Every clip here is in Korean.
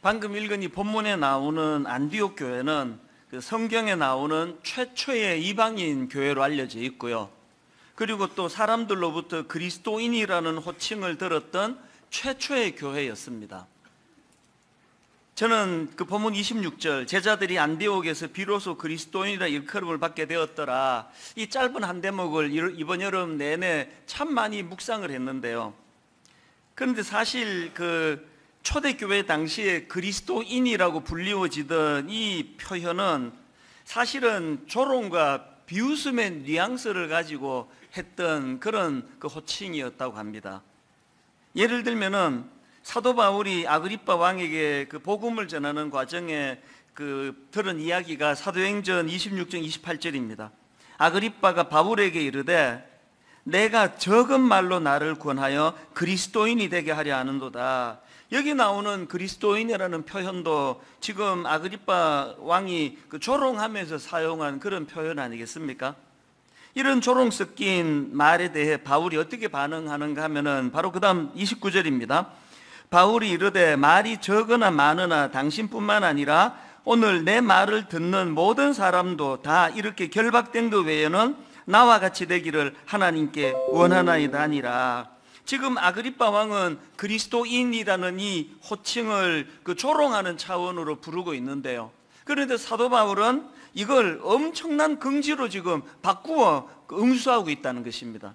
방금 읽은 이 본문에 나오는 안디옥 교회는 그 성경에 나오는 최초의 이방인 교회로 알려져 있고요. 그리고 또 사람들로부터 그리스도인이라는 호칭을 들었던 최초의 교회였습니다. 저는 그 본문 26절, 제자들이 안디옥에서 비로소 그리스도인이라 일컬음을 받게 되었더라, 이 짧은 한 대목을 이번 여름 내내 참 많이 묵상을 했는데요. 그런데 사실 그 초대교회 당시에 그리스도인이라고 불리워지던 이 표현은 사실은 조롱과 비웃음의 뉘앙스를 가지고 했던 그런 그 호칭이었다고 합니다. 예를 들면은 사도 바울이 아그리빠 왕에게 그 복음을 전하는 과정에 그 들은 이야기가 사도행전 26장 28절입니다. 아그리빠가 바울에게 이르되 내가 적은 말로 나를 권하여 그리스도인이 되게 하려 하는도다. 여기 나오는 그리스도인이라는 표현도 지금 아그리빠 왕이 그 조롱하면서 사용한 그런 표현 아니겠습니까? 이런 조롱 섞인 말에 대해 바울이 어떻게 반응하는가 하면은 바로 그 다음 29절입니다. 바울이 이르되 말이 적으나 많으나 당신뿐만 아니라 오늘 내 말을 듣는 모든 사람도 다 이렇게 결박된 것 외에는 나와 같이 되기를 하나님께 원하나이다 하니라. 지금 아그리빠 왕은 그리스도인이라는 이 호칭을 그 조롱하는 차원으로 부르고 있는데요. 그런데 사도 바울은 이걸 엄청난 긍지로 지금 바꾸어 응수하고 있다는 것입니다.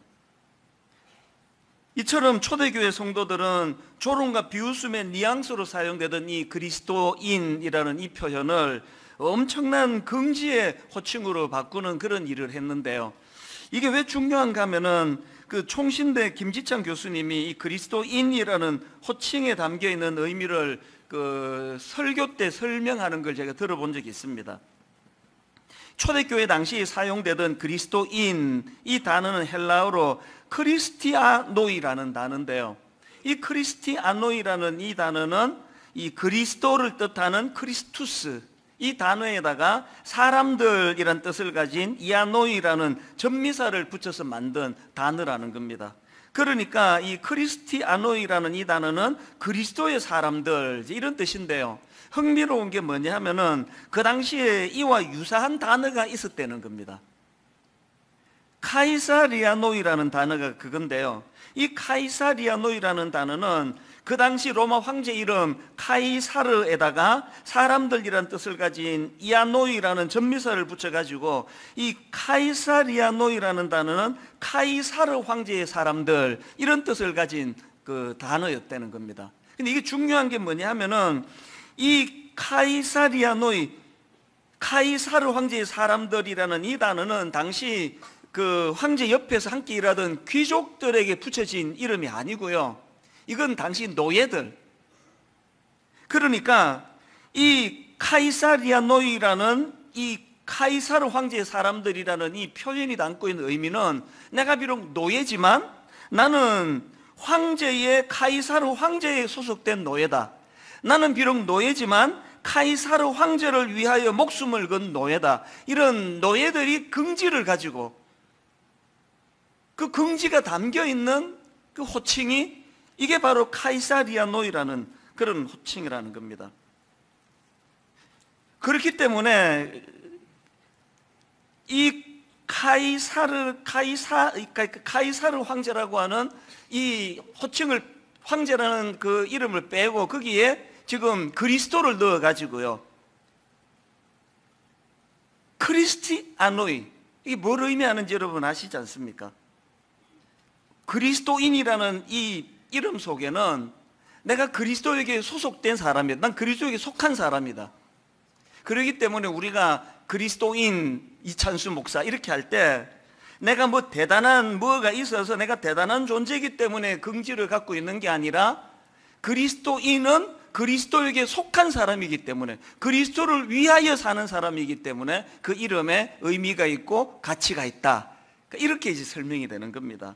이처럼 초대교회 성도들은 조롱과 비웃음의 뉘앙스로 사용되던 이 그리스도인이라는 이 표현을 엄청난 긍지의 호칭으로 바꾸는 그런 일을 했는데요. 이게 왜 중요한가 하면은 그 총신대 김지창 교수님이 이 그리스도인이라는 호칭에 담겨 있는 의미를 그 설교 때 설명하는 걸 제가 들어본 적이 있습니다. 초대교회 당시 사용되던 그리스도인, 이 단어는 헬라어로 크리스티아노이라는 단어인데요. 이 크리스티아노이라는 이 단어는 이 그리스도를 뜻하는 크리스투스, 이 단어에다가 사람들이란 뜻을 가진 이아노이라는 전미사를 붙여서 만든 단어라는 겁니다. 그러니까 이 크리스티아노이라는 이 단어는 그리스도의 사람들, 이런 뜻인데요. 흥미로운 게 뭐냐 하면은 그 당시에 이와 유사한 단어가 있었다는 겁니다. 카이사리아노이라는 단어가 그건데요. 이 카이사리아노이라는 단어는 그 당시 로마 황제 이름 카이사르에다가 사람들이란 뜻을 가진 이아노이라는 전미사를 붙여가지고 이 카이사리아노이라는 단어는 카이사르 황제의 사람들, 이런 뜻을 가진 그 단어였다는 겁니다. 근데 이게 중요한 게 뭐냐 하면은 이 카이사리아노이, 카이사르 황제의 사람들이라는 이 단어는 당시 그 황제 옆에서 함께 일하던 귀족들에게 붙여진 이름이 아니고요. 이건 당시 노예들. 그러니까 이 카이사리아노이라는 이 카이사르 황제의 사람들이라는 이 표현이 담고 있는 의미는 내가 비록 노예지만 나는 황제의 카이사르 황제에 소속된 노예다. 나는 비록 노예지만 카이사르 황제를 위하여 목숨을 건 노예다. 이런 노예들이 긍지를 가지고 그 긍지가 담겨 있는 그 호칭이 이게 바로 카이사리아노이라는 그런 호칭이라는 겁니다. 그렇기 이 카이사르 황제라고 하는 이 호칭을, 황제라는 그 이름을 빼고 거기에 지금 그리스도를 넣어 가지고요, 크리스티아노이, 이게 뭘 의미하는지 여러분 아시지 않습니까? 그리스도인이라는 이 이름 속에는 내가 그리스도에게 소속된 사람이다. 난 그리스도에게 속한 사람이다. 그렇기 때문에 우리가 그리스도인 이찬수 목사 이렇게 할 때 내가 뭐 대단한 뭐가 있어서 내가 대단한 존재이기 때문에 긍지를 갖고 있는 게 아니라 그리스도인은 그리스도에게 속한 사람이기 때문에, 그리스도를 위하여 사는 사람이기 때문에 그 이름에 의미가 있고 가치가 있다. 이렇게 이제 설명이 되는 겁니다.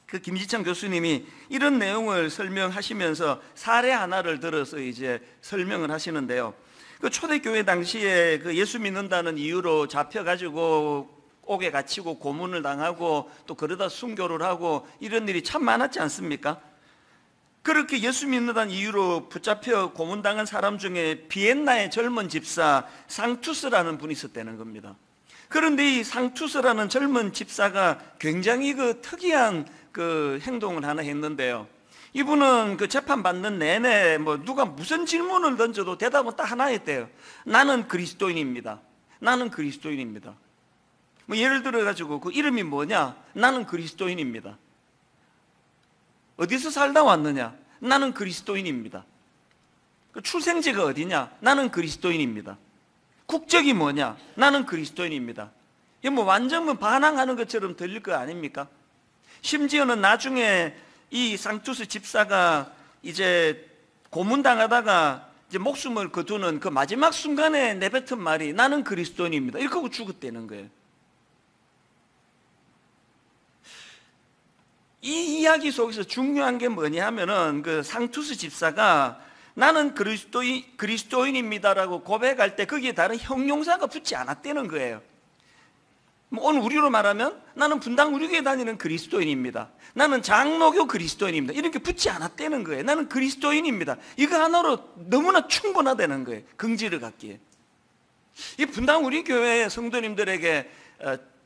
그 김지창 교수님이 이런 내용을 설명하시면서 사례 하나를 들어서 이제 설명을 하시는데요. 그 초대교회 당시에 그 예수 믿는다는 이유로 잡혀가지고 옥에 갇히고 고문을 당하고 또 그러다 순교를 하고 이런 일이 참 많았지 않습니까? 그렇게 예수 믿는다는 이유로 붙잡혀 고문당한 사람 중에 비엔나의 젊은 집사 상투스라는 분이 있었다는 겁니다. 그런데 이 상투스라는 젊은 집사가 굉장히 특이한 행동을 하나 했는데요. 이분은 재판 받는 내내 누가 무슨 질문을 던져도 대답은 딱 하나였대요. 나는 그리스도인입니다. 나는 그리스도인입니다. 예를 들어가지고 그 이름이 뭐냐? 나는 그리스도인입니다. 어디서 살다 왔느냐? 나는 그리스도인입니다. 출생지가 어디냐? 나는 그리스도인입니다. 국적이 뭐냐? 나는 그리스도인입니다. 이게 완전 반항하는 것처럼 들릴 거 아닙니까? 심지어는 나중에 이 상투스 집사가 이제 고문당하다가 이제 목숨을 거두는 그 마지막 순간에 내뱉은 말이 나는 그리스도인입니다. 이렇게 하고 죽었다는 거예요. 이 이야기 속에서 중요한 게 뭐냐 하면은 그 상투스 집사가 나는 그리스도인입니다라고 고백할 때 거기에 다른 형용사가 붙지 않았다는 거예요. 오늘 우리로 말하면 나는 분당 우리교회 다니는 그리스도인입니다. 나는 장로교 그리스도인입니다. 이렇게 붙지 않았다는 거예요. 나는 그리스도인입니다. 이거 하나로 너무나 충분하다는 거예요. 긍지를 갖기에. 이 분당 우리교회 성도님들에게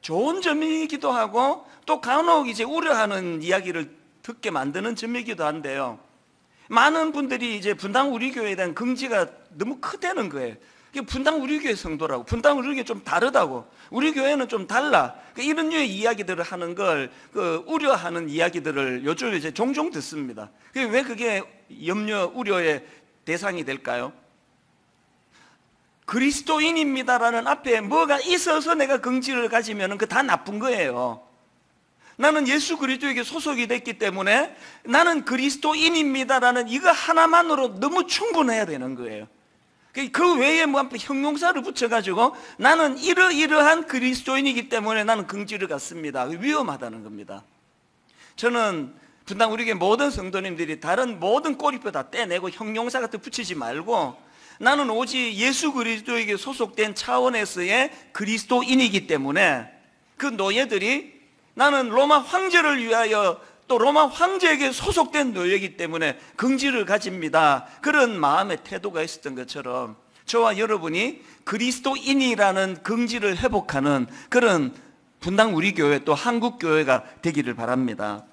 좋은 점이기도 하고 또 간혹 이제 우려하는 이야기를 듣게 만드는 점이기도 한데요. 많은 분들이 이제 분당 우리교회에 대한 긍지가 너무 크다는 거예요. 분당 우리교회 성도라고, 분당 우리교회 좀 다르다고, 우리 교회는 좀 달라. 이런 류의 이야기들을 하는 걸 우려하는 이야기들을 요즘에 이제 종종 듣습니다. 왜 그게 염려, 우려의 대상이 될까요? 그리스도인입니다라는 앞에 뭐가 있어서 내가 긍지를 가지면 그 다 나쁜 거예요. 나는 예수 그리스도에게 소속이 됐기 때문에 나는 그리스도인입니다라는 이거 하나만으로 너무 충분해야 되는 거예요. 그 외에 형용사를 붙여가지고 나는 이러이러한 그리스도인이기 때문에 나는 긍지를 갖습니다. 위험하다는 겁니다. 저는 분당 우리 교회 모든 성도님들이 다른 모든 꼬리표 다 떼내고 형용사 같은 붙이지 말고 나는 오직 예수 그리스도에게 소속된 차원에서의 그리스도인이기 때문에 그 노예들이 나는 로마 황제를 위하여 또 로마 황제에게 소속된 노예이기 때문에 긍지를 가집니다. 그런 마음의 태도가 있었던 것처럼 저와 여러분이 그리스도인이라는 긍지를 회복하는 그런 분당 우리 교회 또 한국 교회가 되기를 바랍니다.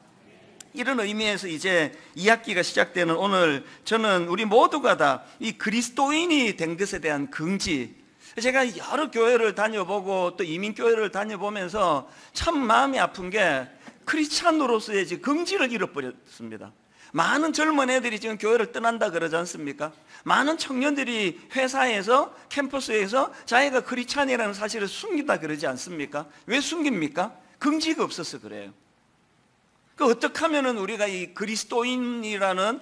이런 의미에서 이제 2학기가 시작되는 오늘 저는 우리 모두가 다 이 그리스도인이 된 것에 대한 긍지, 제가 여러 교회를 다녀보고 또 이민교회를 다녀보면서 참 마음이 아픈 게 크리스찬으로서의 긍지를 잃어버렸습니다. 많은 젊은 애들이 지금 교회를 떠난다 그러지 않습니까? 많은 청년들이 회사에서 캠퍼스에서 자기가 크리스찬이라는 사실을 숨긴다 그러지 않습니까? 왜 숨깁니까? 긍지가 없어서 그래요. 어떻게 하면 우리가 이 그리스도인이라는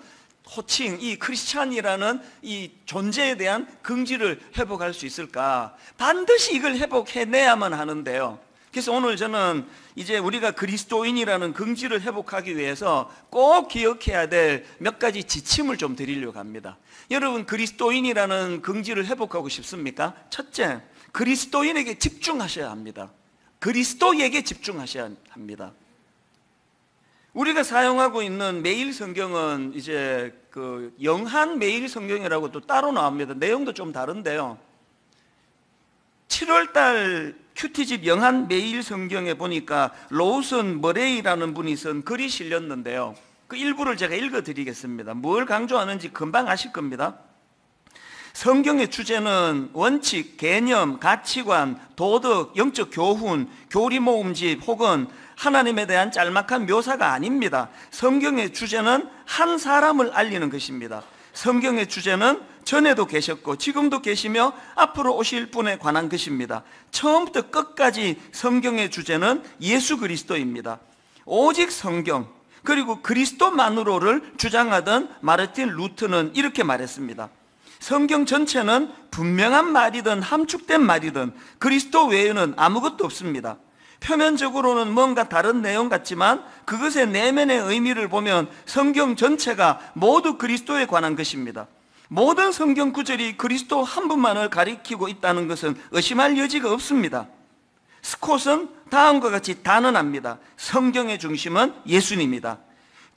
호칭, 이 크리스찬이라는 이 존재에 대한 긍지를 회복할 수 있을까? 반드시 이걸 회복해내야만 하는데요. 그래서 오늘 저는 이제 우리가 그리스도인이라는 긍지를 회복하기 위해서 꼭 기억해야 될 몇 가지 지침을 좀 드리려고 합니다. 여러분, 그리스도인이라는 긍지를 회복하고 싶습니까? 첫째, 그리스도인에게 집중하셔야 합니다. 그리스도에게 집중하셔야 합니다. 우리가 사용하고 있는 매일 성경은 이제 그 영한 매일 성경이라고 또 따로 나옵니다. 내용도 좀 다른데요. 7월달 큐티집 영한 매일 성경에 보니까 로우슨 머레이라는 분이 쓴 글이 실렸는데요. 그 일부를 제가 읽어드리겠습니다. 뭘 강조하는지 금방 아실 겁니다. 성경의 주제는 원칙, 개념, 가치관, 도덕, 영적 교훈, 교리 모음집 혹은 하나님에 대한 짤막한 묘사가 아닙니다. 성경의 주제는 한 사람을 알리는 것입니다. 성경의 주제는 전에도 계셨고 지금도 계시며 앞으로 오실 분에 관한 것입니다. 처음부터 끝까지 성경의 주제는 예수 그리스도입니다. 오직 성경, 그리고 그리스도만으로를 주장하던 마르틴 루터는 이렇게 말했습니다. 성경 전체는 분명한 말이든 함축된 말이든 그리스도 외에는 아무것도 없습니다. 표면적으로는 뭔가 다른 내용 같지만 그것의 내면의 의미를 보면 성경 전체가 모두 그리스도에 관한 것입니다. 모든 성경 구절이 그리스도 한 분만을 가리키고 있다는 것은 의심할 여지가 없습니다. 스콧은 다음과 같이 단언합니다. 성경의 중심은 예수님입니다.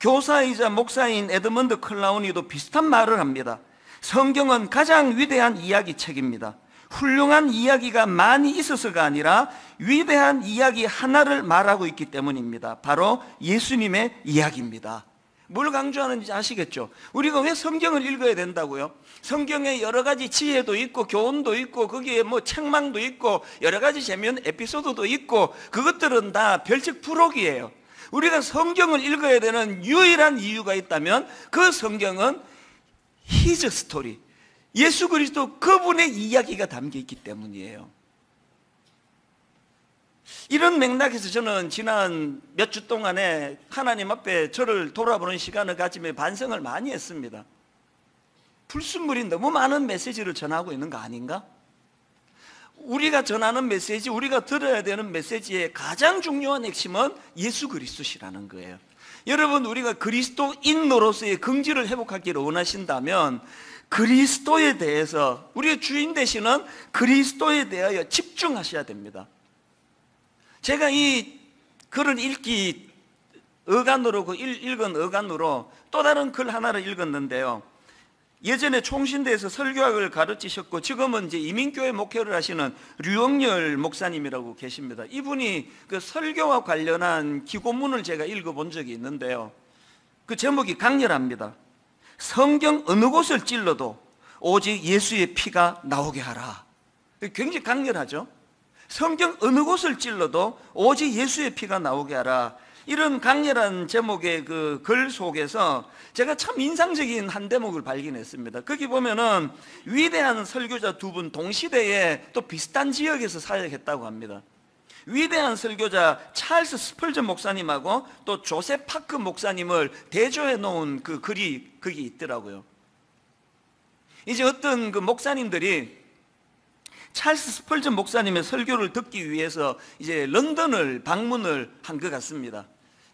교사이자 목사인 에드먼드 클라우니도 비슷한 말을 합니다. 성경은 가장 위대한 이야기책입니다. 훌륭한 이야기가 많이 있어서가 아니라 위대한 이야기 하나를 말하고 있기 때문입니다. 바로 예수님의 이야기입니다. 뭘 강조하는지 아시겠죠? 우리가 왜 성경을 읽어야 된다고요? 성경에 여러 가지 지혜도 있고 교훈도 있고 거기에 뭐 책망도 있고 여러 가지 재미있는 에피소드도 있고 그것들은 다 별책 부록이에요. 우리가 성경을 읽어야 되는 유일한 이유가 있다면 그 성경은 His story, 예수 그리스도 그분의 이야기가 담겨 있기 때문이에요. 이런 맥락에서 저는 지난 몇 주 동안에 하나님 앞에 저를 돌아보는 시간을 가지며 반성을 많이 했습니다. 불순물이 너무 많은 메시지를 전하고 있는 거 아닌가? 우리가 전하는 메시지, 우리가 들어야 되는 메시지의 가장 중요한 핵심은 예수 그리스도시라는 거예요. 여러분, 우리가 그리스도인으로서의 긍지를 회복하기를 원하신다면 그리스도에 대해서, 우리의 주인 되시는 그리스도에 대하여 집중하셔야 됩니다. 제가 이 글을 읽은 어간으로 또 다른 글 하나를 읽었는데요. 예전에 총신대에서 설교학을 가르치셨고 지금은 이제 이민교회 목회를 하시는 류영열 목사님이라고 계십니다. 이분이 그 설교와 관련한 기고문을 제가 읽어본 적이 있는데요. 그 제목이 강렬합니다. 성경 어느 곳을 찔러도 오직 예수의 피가 나오게 하라. 굉장히 강렬하죠. 성경 어느 곳을 찔러도 오직 예수의 피가 나오게 하라. 이런 강렬한 제목의 그 글 속에서 제가 참 인상적인 한 대목을 발견했습니다. 거기 보면은 위대한 설교자 두 분 동시대에 또 비슷한 지역에서 사역했다고 합니다. 위대한 설교자 찰스 스펄전 목사님하고 또 조셉 파크 목사님을 대조해 놓은 그 글이 거기 있더라고요. 이제 어떤 그 목사님들이 찰스 스펄전 목사님의 설교를 듣기 위해서 이제 런던을 방문을 한 것 같습니다.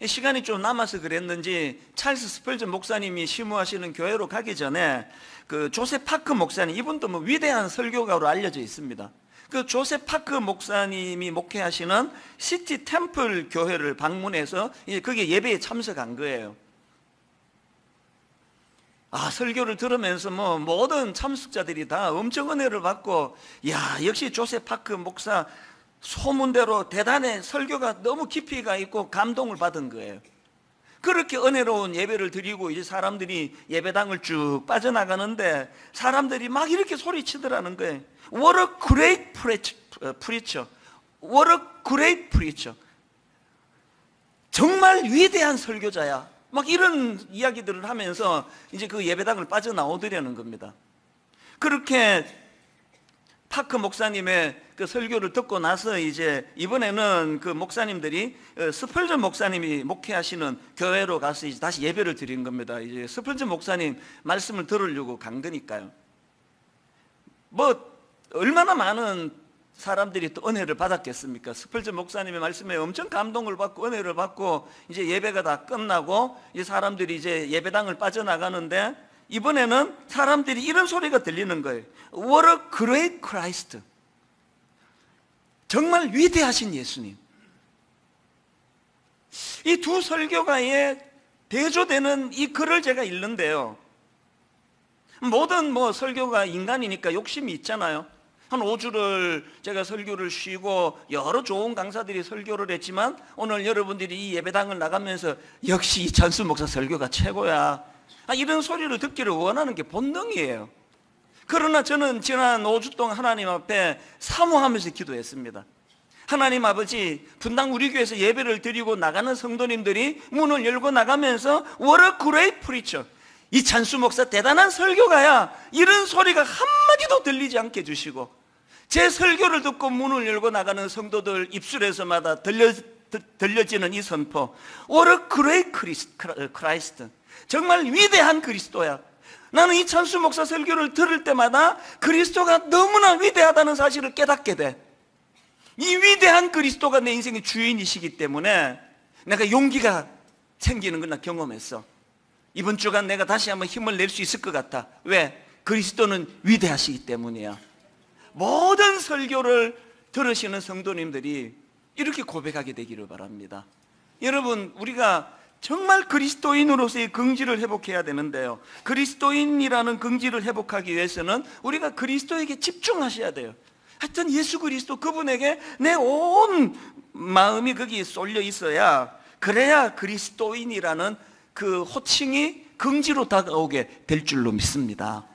시간이 좀 남아서 그랬는지 찰스 스펄전 목사님이 심호하시는 교회로 가기 전에 그 조셉 파크 목사님, 이분도 뭐 위대한 설교가로 알려져 있습니다. 그 조셉 파크 목사님이 목회하시는 시티 템플 교회를 방문해서 이제 거기에 예배에 참석한 거예요. 설교를 들으면서 뭐 모든 참석자들이 다 엄청 은혜를 받고, 야, 역시 조셉 파크 목사 소문대로 대단해, 설교가 너무 깊이가 있고 감동을 받은 거예요. 그렇게 은혜로운 예배를 드리고 이제 사람들이 예배당을 쭉 빠져나가는데 사람들이 막 이렇게 소리치더라는 거예요. What a great preacher. What a great preacher. 정말 위대한 설교자야. 막 이런 이야기들을 하면서 이제 그 예배당을 빠져나오더라는 겁니다. 그렇게 파크 목사님의 그 설교를 듣고 나서 이제 이번에는 그 목사님들이 스펄전 목사님이 목회하시는 교회로 가서 이제 다시 예배를 드린 겁니다. 이제 스펄전 목사님 말씀을 들으려고 간 거니까요. 뭐 얼마나 많은 사람들이 또 은혜를 받았겠습니까? 스펄전 목사님의 말씀에 엄청 감동을 받고 은혜를 받고 이제 예배가 다 끝나고 이제 사람들이 이제 예배당을 빠져나가는데 이번에는 사람들이 이런 소리가 들리는 거예요. What a great Christ. 정말 위대하신 예수님. 이 두 설교가에 대조되는 이 글을 제가 읽는데요. 모든 뭐 설교가 인간이니까 욕심이 있잖아요. 한 5주를 제가 설교를 쉬고 여러 좋은 강사들이 설교를 했지만 오늘 여러분들이 이 예배당을 나가면서 역시 이찬수 목사 설교가 최고야, 이런 소리를 듣기를 원하는 게 본능이에요. 그러나 저는 지난 5주 동안 하나님 앞에 사모하면서 기도했습니다. 하나님 아버지, 분당 우리 교회에서 예배를 드리고 나가는 성도님들이 문을 열고 나가면서 What a great preacher, 이찬수 목사 대단한 설교가야, 이런 소리가 한마디도 들리지 않게 해주시고 제 설교를 듣고 문을 열고 나가는 성도들 입술에서마다 들려지는 이 선포, What a great Christ. 정말 위대한 그리스도야. 나는 이찬수 목사 설교를 들을 때마다 그리스도가 너무나 위대하다는 사실을 깨닫게 돼. 이 위대한 그리스도가 내 인생의 주인이시기 때문에 내가 용기가 생기는 걸 나 경험했어. 이번 주간 내가 다시 한번 힘을 낼 수 있을 것 같아. 왜? 그리스도는 위대하시기 때문이야. 모든 설교를 들으시는 성도님들이 이렇게 고백하게 되기를 바랍니다. 여러분, 우리가 정말 그리스도인으로서의 긍지를 회복해야 되는데요, 그리스도인이라는 긍지를 회복하기 위해서는 우리가 그리스도에게 집중하셔야 돼요. 하여튼 예수 그리스도, 그분에게 내 온 마음이 거기에 쏠려 있어야, 그래야 그리스도인이라는 그 호칭이 긍지로 다가오게 될 줄로 믿습니다.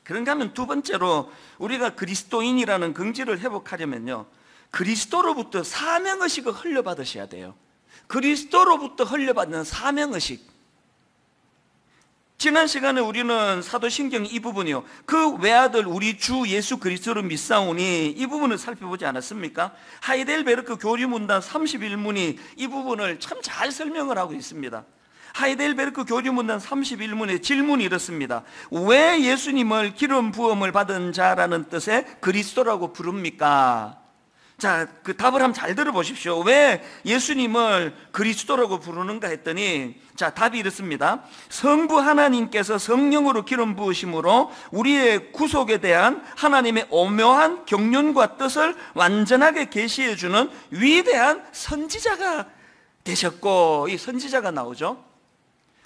그런가 하면 두 번째로 우리가 그리스도인이라는 긍지를 회복하려면요, 그리스도로부터 사명의식을 흘려받으셔야 돼요. 그리스도로부터 흘려받는 사명의식. 지난 시간에 우리는 사도신경 이 부분이요, 그 외아들 우리 주 예수 그리스도를 믿사오니, 이 부분을 살펴보지 않았습니까? 하이델베르크 교리문단 31문이 이 부분을 참 잘 설명을 하고 있습니다. 하이델베르크 교리문단 31문의 질문이 이렇습니다. 왜 예수님을 기름 부음을 받은 자라는 뜻의 그리스도라고 부릅니까? 자, 그 답을 한번 잘 들어보십시오. 왜 예수님을 그리스도라고 부르는가 했더니, 자, 답이 이렇습니다. 성부 하나님께서 성령으로 기름 부으심으로 우리의 구속에 대한 하나님의 오묘한 경륜과 뜻을 완전하게 계시해 주는 위대한 선지자가 되셨고, 이 선지자가 나오죠.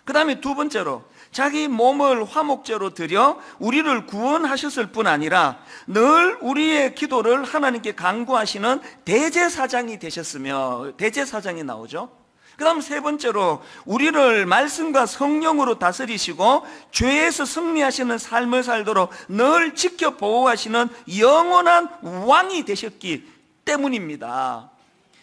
그 다음에 두 번째로, 자기 몸을 화목제로 드려 우리를 구원하셨을 뿐 아니라 늘 우리의 기도를 하나님께 간구하시는 대제사장이 되셨으며, 대제사장이 나오죠. 그 다음 세 번째로, 우리를 말씀과 성령으로 다스리시고 죄에서 승리하시는 삶을 살도록 늘 지켜 보호하시는 영원한 왕이 되셨기 때문입니다.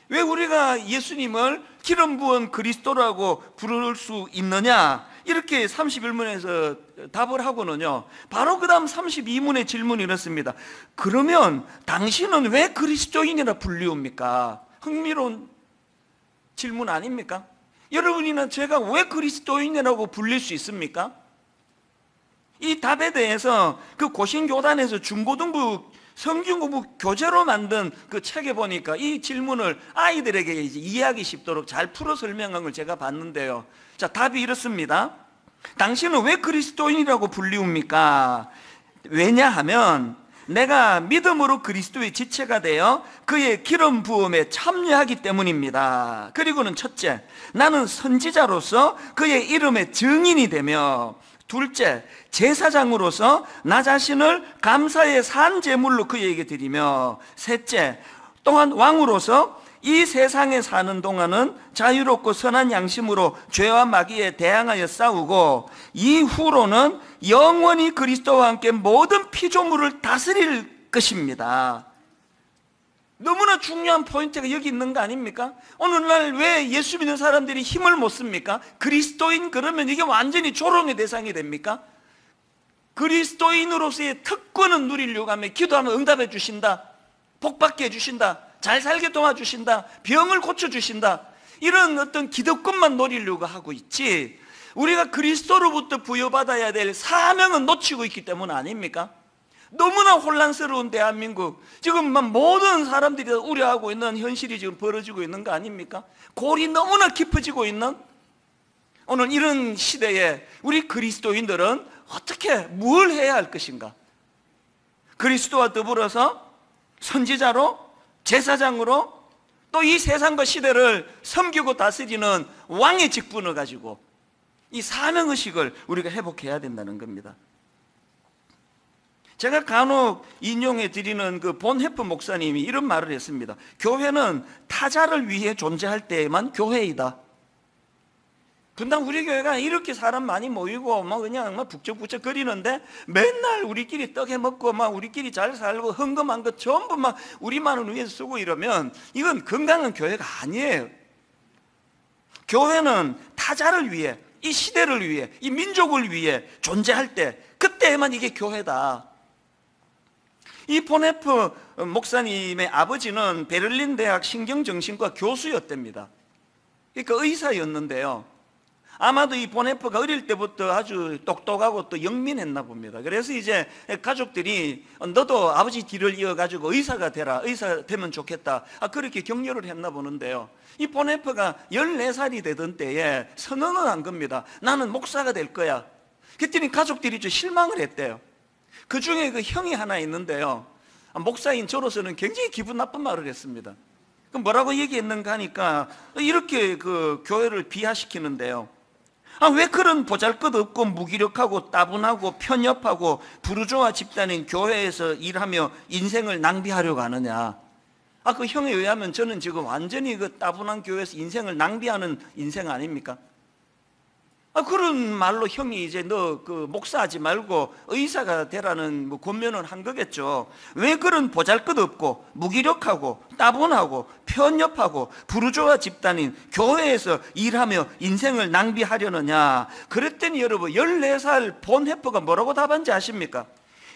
왜 우리가 예수님을 기름 부은 그리스도라고 부를 수 있느냐? 이렇게 31문에서 답을 하고는요, 바로 그 다음 32문의 질문이 이렇습니다. 그러면 당신은 왜 그리스도인이라 불리웁니까? 흥미로운 질문 아닙니까? 여러분이나 제가 왜 그리스도인이라고 불릴 수 있습니까? 이 답에 대해서 그 고신교단에서 중고등부 성경공부 교재로 만든 그 책에 보니까 이 질문을 아이들에게 이제 이해하기 쉽도록 잘 풀어 설명한 걸 제가 봤는데요. 자, 답이 이렇습니다. 당신은 왜 그리스도인이라고 불리웁니까? 왜냐하면 내가 믿음으로 그리스도의 지체가 되어 그의 기름 부음에 참여하기 때문입니다. 그리고는 첫째, 나는 선지자로서 그의 이름의 증인이 되며, 둘째, 제사장으로서 나 자신을 감사의 산 제물로 그에게 드리며, 셋째, 또한 왕으로서 이 세상에 사는 동안은 자유롭고 선한 양심으로 죄와 마귀에 대항하여 싸우고, 이후로는 영원히 그리스도와 함께 모든 피조물을 다스릴 것입니다. 너무나 중요한 포인트가 여기 있는 거 아닙니까? 오늘날 왜 예수 믿는 사람들이 힘을 못 씁니까? 그리스도인 그러면 이게 완전히 조롱의 대상이 됩니까? 그리스도인으로서의 특권은 누리려고 하면 기도하면 응답해 주신다, 복받게 해주신다, 잘 살게 도와주신다, 병을 고쳐주신다, 이런 어떤 기득권만 노리려고 하고 있지, 우리가 그리스도로부터 부여받아야 될 사명은 놓치고 있기 때문 아닙니까? 너무나 혼란스러운 대한민국, 지금 모든 사람들이 우려하고 있는 현실이 지금 벌어지고 있는 거 아닙니까? 골이 너무나 깊어지고 있는 오늘 이런 시대에 우리 그리스도인들은 어떻게, 뭘 해야 할 것인가? 그리스도와 더불어서 선지자로, 제사장으로, 또 이 세상과 시대를 섬기고 다스리는 왕의 직분을 가지고 이 사명의식을 우리가 회복해야 된다는 겁니다. 제가 간혹 인용해 드리는 그 본헤프 목사님이 이런 말을 했습니다. 교회는 타자를 위해 존재할 때에만 교회이다. 분당 우리 교회가 이렇게 사람 많이 모이고 그냥 북적북적 거리는데 맨날 우리끼리 떡 해먹고 우리끼리 잘 살고 헌금한 것 전부 우리만을 위해서 쓰고 이러면 이건 건강한 교회가 아니에요. 교회는 타자를 위해, 이 시대를 위해, 이 민족을 위해 존재할 때, 그때에만 이게 교회다. 이 본헤프 목사님의 아버지는 베를린 대학 신경정신과 교수였답니다. 그러니까 의사였는데요, 아마도 이 본헤프가 어릴 때부터 아주 똑똑하고 또 영민했나 봅니다. 그래서 이제 가족들이 너도 아버지 뒤를 이어가지고 의사가 되라, 의사 되면 좋겠다, 그렇게 격려를 했나 보는데요, 이 본헤프가 14살이 되던 때에 선언을 한 겁니다. 나는 목사가 될 거야. 그랬더니 가족들이 좀 실망을 했대요. 그 중에 그 형이 하나 있는데요, 목사인 저로서는 굉장히 기분 나쁜 말을 했습니다. 그 뭐라고 얘기했는가 하니까 이렇게 그 교회를 비하시키는데요. 왜 그런 보잘것없고 무기력하고 따분하고 편협하고 부르주아 집단인 교회에서 일하며 인생을 낭비하려고 하느냐. 그 형에 의하면 저는 지금 완전히 그 따분한 교회에서 인생을 낭비하는 인생 아닙니까? 그런 말로 형이 이제 너 그 목사하지 말고 의사가 되라는 뭐 권면을 한 거겠죠. 왜 그런 보잘것없고 무기력하고 따분하고 편협하고 부르주아 집단인 교회에서 일하며 인생을 낭비하려느냐. 그랬더니 여러분 14살 본 해퍼가 뭐라고 답한지 아십니까?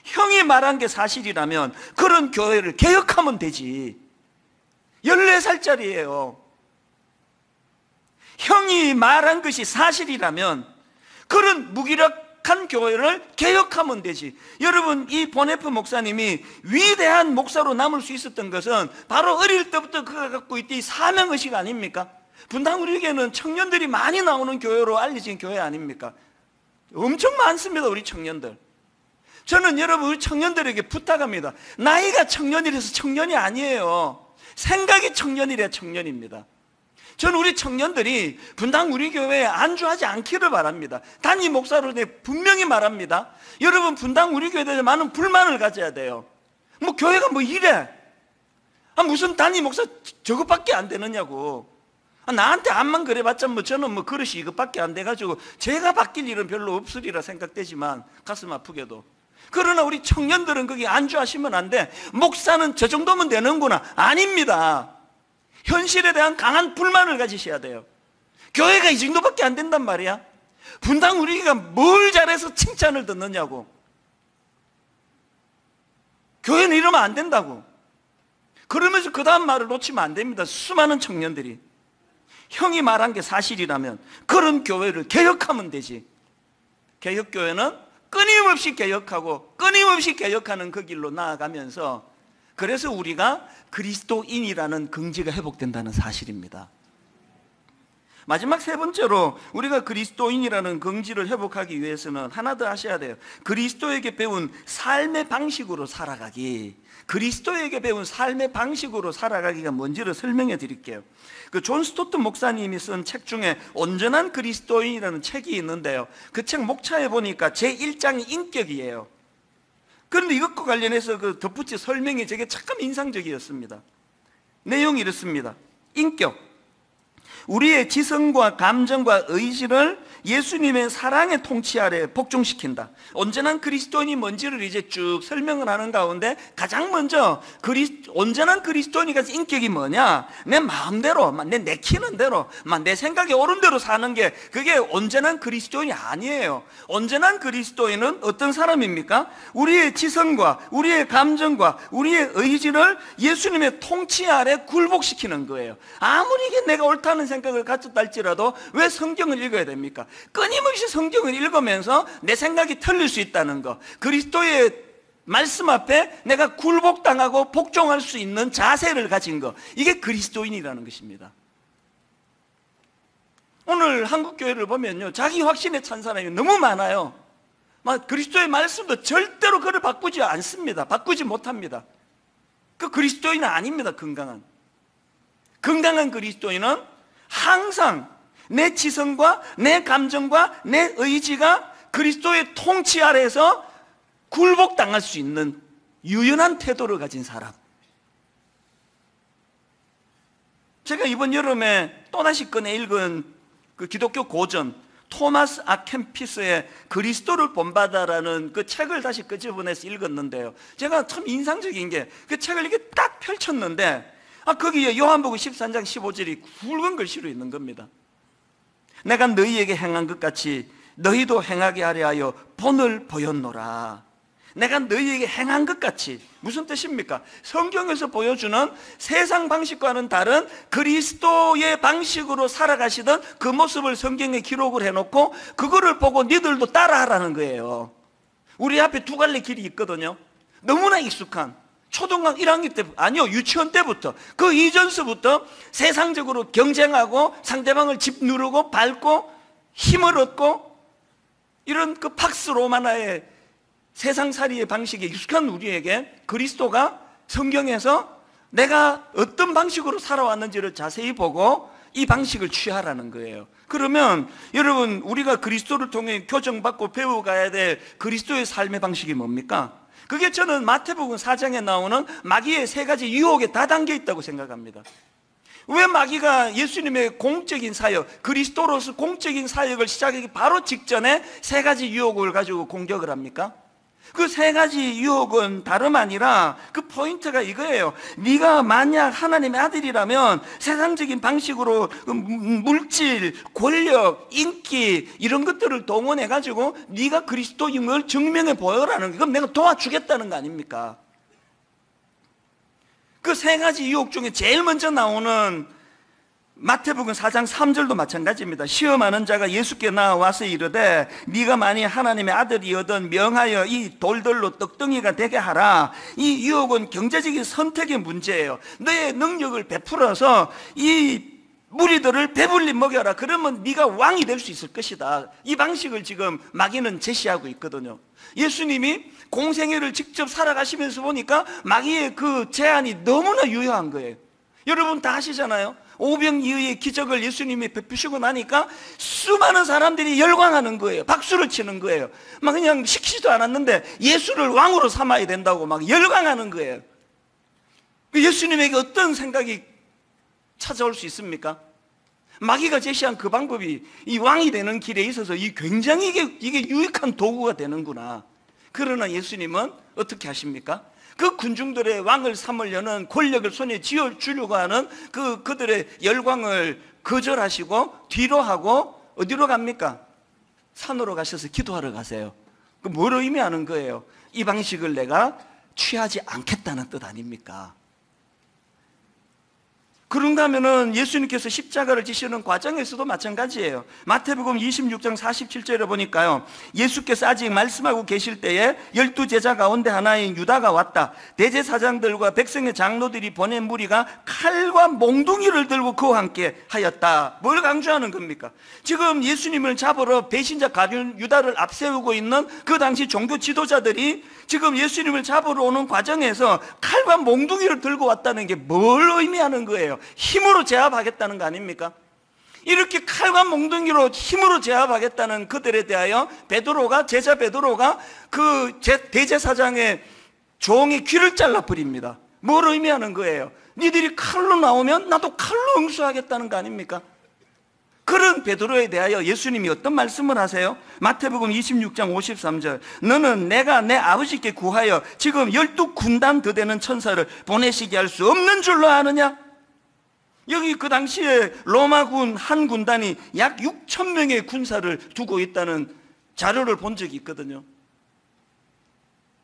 형이 말한 게 사실이라면 그런 교회를 개혁하면 되지. 14살짜리예요. 형이 말한 것이 사실이라면 그런 무기력한 교회를 개혁하면 되지. 여러분, 이 보네프 목사님이 위대한 목사로 남을 수 있었던 것은 바로 어릴 때부터 그가 갖고 있던 이 사명의식 아닙니까? 분당 우리 교회는 청년들이 많이 나오는 교회로 알려진 교회 아닙니까? 엄청 많습니다, 우리 청년들. 저는 여러분 우리 청년들에게 부탁합니다. 나이가 청년이라서 청년이 아니에요. 생각이 청년이라 청년입니다. 저는 우리 청년들이 분당 우리 교회에 안주하지 않기를 바랍니다. 담임 목사로 분명히 말합니다. 여러분, 분당 우리 교회에 대해 많은 불만을 가져야 돼요. 뭐 교회가 뭐 이래? 무슨 담임 목사 저것밖에 안 되느냐고. 나한테 암만 그래봤자 뭐 저는 뭐 그릇이 이것밖에 안 돼가지고 제가 바뀔 일은 별로 없으리라 생각되지만 가슴 아프게도. 그러나 우리 청년들은 거기 안주하시면 안 돼. 목사는 저 정도면 되는구나. 아닙니다. 현실에 대한 강한 불만을 가지셔야 돼요. 교회가 이 정도밖에 안 된단 말이야. 분당 우리가 뭘 잘해서 칭찬을 듣느냐고. 교회는 이러면 안 된다고. 그러면서 그 다음 말을 놓치면 안 됩니다. 수많은 청년들이 형이 말한 게 사실이라면 그런 교회를 개혁하면 되지. 개혁교회는 끊임없이 개혁하고 끊임없이 개혁하는 그 길로 나아가면서, 그래서 우리가 그리스도인이라는 긍지가 회복된다는 사실입니다. 마지막 세 번째로 우리가 그리스도인이라는 긍지를 회복하기 위해서는 하나 더 하셔야 돼요. 그리스도에게 배운 삶의 방식으로 살아가기. 그리스도에게 배운 삶의 방식으로 살아가기가 뭔지를 설명해 드릴게요. 그 존 스토트 목사님이 쓴 책 중에 온전한 그리스도인이라는 책이 있는데요, 그 책 목차에 보니까 제1장이 인격이에요. 그런데 이것과 관련해서 그 덧붙인 설명이 되게 참 인상적이었습니다. 내용이 이렇습니다. 인격, 우리의 지성과 감정과 의지를 예수님의 사랑의 통치 아래 복종시킨다. 온전한 그리스도인이 뭔지를 이제 쭉 설명을 하는 가운데 가장 먼저 온전한 그리스도인이 가진 인격이 뭐냐? 내 마음대로, 내 내키는 대로, 내 생각에 옳은 대로 사는 게 그게 온전한 그리스도인이 아니에요. 온전한 그리스도인은 어떤 사람입니까? 우리의 지성과 우리의 감정과 우리의 의지를 예수님의 통치 아래 굴복시키는 거예요. 아무리 이게 내가 옳다는 생각을 가졌다 할지라도 왜 성경을 읽어야 됩니까? 끊임없이 성경을 읽으면서 내 생각이 틀릴 수 있다는 거, 그리스도의 말씀 앞에 내가 굴복당하고 복종할 수 있는 자세를 가진 거, 이게 그리스도인이라는 것입니다. 오늘 한국교회를 보면요, 자기 확신에 찬 사람이 너무 많아요. 그리스도의 말씀도 절대로 그를 바꾸지 않습니다. 바꾸지 못합니다. 그 그리스도인은 아닙니다. 건강한 그리스도인은 항상 내 지성과 내 감정과 내 의지가 그리스도의 통치 아래에서 굴복당할 수 있는 유연한 태도를 가진 사람. 제가 이번 여름에 또다시 꺼내 읽은 그 기독교 고전 토마스 아켄피스의 그리스도를 본받아라는 그 책을 다시 끄집어내서 읽었는데요, 제가 참 인상적인 게 그 책을 이렇게 딱 펼쳤는데 거기에 요한복음 13장 15절이 굵은 글씨로 있는 겁니다. 내가 너희에게 행한 것 같이 너희도 행하게 하려 하여 본을 보였노라. 내가 너희에게 행한 것 같이, 무슨 뜻입니까? 성경에서 보여주는 세상 방식과는 다른 그리스도의 방식으로 살아가시던 그 모습을 성경에 기록을 해놓고 그거를 보고 니들도 따라하라는 거예요. 우리 앞에 두 갈래 길이 있거든요. 너무나 익숙한 초등학교 1학년 때, 아니요, 유치원 때부터, 그 이전서부터 세상적으로 경쟁하고 상대방을 짓누르고 밟고 힘을 얻고 이런 그 팍스 로마나의 세상살이의 방식에 익숙한 우리에게 그리스도가 성경에서 내가 어떤 방식으로 살아왔는지를 자세히 보고 이 방식을 취하라는 거예요. 그러면 여러분, 우리가 그리스도를 통해 교정받고 배워가야 될 그리스도의 삶의 방식이 뭡니까? 그게 저는 마태복음 4장에 나오는 마귀의 세 가지 유혹에 다 담겨 있다고 생각합니다. 왜 마귀가 예수님의 공적인 사역, 그리스도로서 공적인 사역을 시작하기 바로 직전에 세 가지 유혹을 가지고 공격을 합니까? 그 세 가지 유혹은 다름 아니라 그 포인트가 이거예요. 네가 만약 하나님의 아들이라면 세상적인 방식으로 물질, 권력, 인기 이런 것들을 동원해 가지고 네가 그리스도인 걸 증명해 보여라는 거. 그럼 내가 도와주겠다는 거 아닙니까? 그 세 가지 유혹 중에 제일 먼저 나오는 마태복음 4장 3절도 마찬가지입니다. 시험하는 자가 예수께 나와서 이르되 네가 만일 하나님의 아들이거든 명하여 이 돌들로 떡덩이가 되게 하라. 이 유혹은 경제적인 선택의 문제예요. 너의 능력을 베풀어서 이 무리들을 배불리 먹여라. 그러면 네가 왕이 될 수 있을 것이다. 이 방식을 지금 마귀는 제시하고 있거든요. 예수님이 공생애를 직접 살아가시면서 보니까 마귀의 그 제안이 너무나 유효한 거예요. 여러분 다 아시잖아요. 오병이어의 기적을 예수님이 베푸시고 나니까 수많은 사람들이 열광하는 거예요. 박수를 치는 거예요. 막 그냥 시키지도 않았는데 예수를 왕으로 삼아야 된다고 막 열광하는 거예요. 예수님에게 어떤 생각이 찾아올 수 있습니까? 마귀가 제시한 그 방법이 이 왕이 되는 길에 있어서 굉장히 이게 유익한 도구가 되는구나. 그러나 예수님은 어떻게 하십니까? 그 군중들의 왕을 삼으려는 권력을 손에 쥐어주려고 하는 그들의 열광을 거절하시고 뒤로 하고 어디로 갑니까? 산으로 가셔서 기도하러 가세요. 그 뭘 의미하는 거예요? 이 방식을 내가 취하지 않겠다는 뜻 아닙니까? 그런가 하면은 예수님께서 십자가를 지시는 과정에서도 마찬가지예요. 마태복음 26장 47절에 보니까요, 예수께서 아직 말씀하고 계실 때에 12제자 가운데 하나인 유다가 왔다. 대제사장들과 백성의 장로들이 보낸 무리가 칼과 몽둥이를 들고 그와 함께 하였다. 뭘 강조하는 겁니까? 지금 예수님을 잡으러 배신자 가룟 유다를 앞세우고 있는 그 당시 종교 지도자들이 지금 예수님을 잡으러 오는 과정에서 칼과 몽둥이를 들고 왔다는 게 뭘 의미하는 거예요? 힘으로 제압하겠다는 거 아닙니까? 이렇게 칼과 몽둥이로 힘으로 제압하겠다는 그들에 대하여 제자 베드로가 그 대제사장의 종의 귀를 잘라버립니다. 뭘 의미하는 거예요? 니들이 칼로 나오면 나도 칼로 응수하겠다는 거 아닙니까? 그런 베드로에 대하여 예수님이 어떤 말씀을 하세요? 마태복음 26장 53절, 너는 내가 내 아버지께 구하여 지금 12군단 더 되는 천사를 보내시게 할 수 없는 줄로 아느냐? 여기 그 당시에 로마군 한 군단이 약 6천 명의 군사를 두고 있다는 자료를 본 적이 있거든요.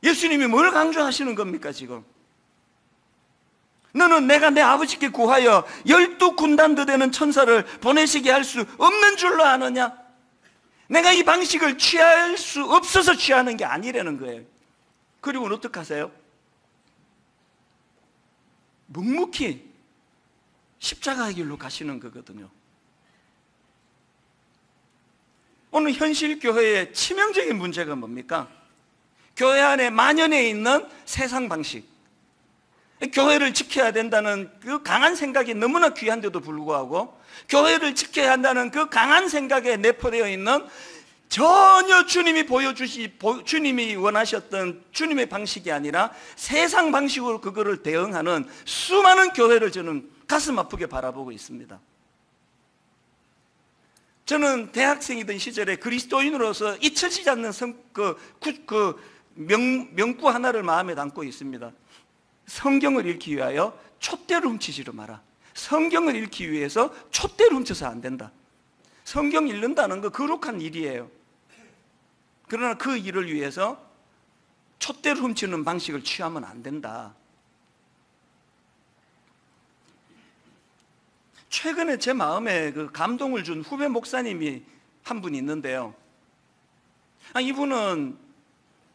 예수님이 뭘 강조하시는 겁니까 지금? 너는 내가 내 아버지께 구하여 12군단 더 되는 천사를 보내시게 할 수 없는 줄로 아느냐? 내가 이 방식을 취할 수 없어서 취하는 게 아니라는 거예요. 그리고는 어떻게 하세요? 묵묵히 십자가의 길로 가시는 거거든요. 오늘 현실 교회의 치명적인 문제가 뭡니까? 교회 안에 만연해 있는 세상 방식, 교회를 지켜야 된다는 그 강한 생각이 너무나 귀한데도 불구하고 교회를 지켜야 한다는 그 강한 생각에 내포되어 있는 전혀 주님이 원하셨던 주님의 방식이 아니라 세상 방식으로 그거를 대응하는 수많은 교회를 저는 가슴 아프게 바라보고 있습니다. 저는 대학생이던 시절에 그리스도인으로서 잊혀지지 않는 명구 하나를 마음에 담고 있습니다. 성경을 읽기 위하여 촛대를 훔치지를 마라. 성경을 읽기 위해서 촛대를 훔쳐서 안 된다. 성경 읽는다는 거 거룩한 일이에요. 그러나 그 일을 위해서 촛대를 훔치는 방식을 취하면 안 된다. 최근에 제 마음에 그 감동을 준 후배 목사님이 한 분 있는데요.